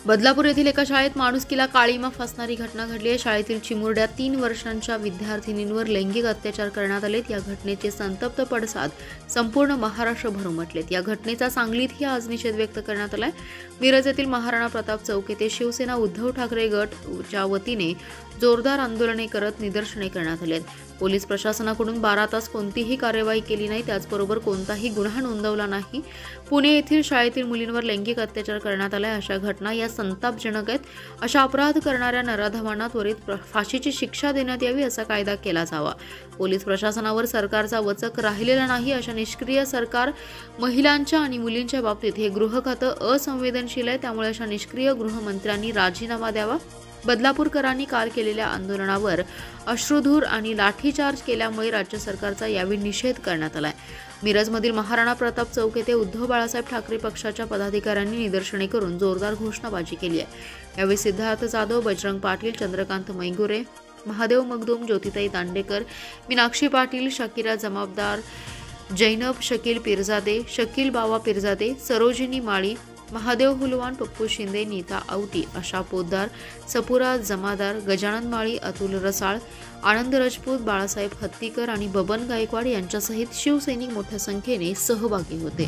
बदलापूर येथील एका शाळेत माणुसकीला काळीमा फासणारी घटना घडली आहे। शाळेतील चिमुरड्या 3 वर्षांच्या विद्यार्थिनींवर लैंगिक अत्याचार करण्यात आलेत। या घटनेचे संतप्त पडसाद संपूर्ण महाराष्ट्रभर उमटलेत। या घटनेचा सांगलीतही आज निषेध व्यक्त करण्यात आलाय। मिरज येथील महाराणा प्रताप चौक येथे शिवसेना उद्धव ठाकरे गटच्या वतीने जोरदार आंदोलने करत निदर्शने करण्यात आलेत। पोलीस प्रशासनाकडून 12 तास कोणतीही कार्यवाही केली नाही, त्याचबरोबर कोणताही गुन्हा नोंदवला नाही। पुणे येथील शाळेतील मुलींवर लैंगिक अत्याचार करण्यात आलाय। अशा घटना या संतापजनक आहेत। अशा अपराध करणाऱ्या नराधमांना त्वरित फाशीची शिक्षा देण्यात यावी, असा कायदा केला जावा। पोलीस प्रशासनावर सरकारचा वचक राहिलेला नाही। अशा निष्क्रिय सरकार महिलांच्या आणि मुलींच्या बाबतीत हे गृह खातं असंवेदनशील आहे। त्यामुळे अशा निष्क्रिय गृहमंत्र्यांनी राजीनामा द्यावा। बदलापूरकरांनी काल केलेल्या आंदोलनावर अश्रुधूर आणि लाठीचार्ज केल्यामुळे राज्य सरकारचा यावेळी निषेध करण्यात आलाय। मिरजमधील महाराणा प्रताप चौक येथे उद्धव बाळासाहेब ठाकरे पक्षाच्या पदाधिकाऱ्यांनी निदर्शने करून जोरदार घोषणाबाजी केली आहे। यावेळी सिद्धार्थ जाधव, बजरंग पाटील, चंद्रकांत मैगुरे, महादेव मगदूम, ज्योतिताई दांडेकर, मीनाक्षी पाटील, शकीरा जमाबदार, जैनब शकील पिरजादे, शकील बावा पिरजादे, सरोजिनी माळी, महादेव हुलवान, पप्पू शिंदे, नीता आवटी, आशा पोद्दार, सपुरा जमादार, गजानन माळी, अतुल रसाळ, आनंद राजपूत, बाळासाहेब हत्तीकर आणि बबन गायकवाड यांच्यासहित शिवसैनिक मोठ्या संख्येने सहभागी होते।